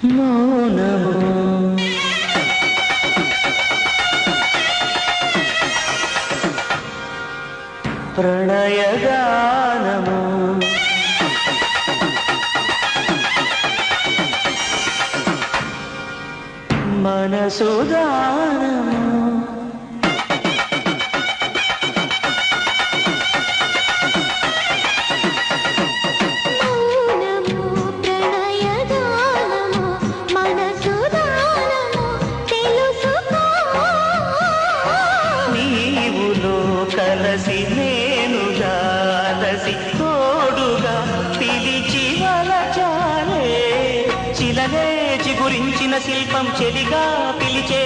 మౌనము ప్రణయగానము మనసుదానము కలసి నేనుగా అలసి తోడుగా పిలిచి వలచాలే చిలనే చిగురించిన శిల్పం చెలిగా పిలిచే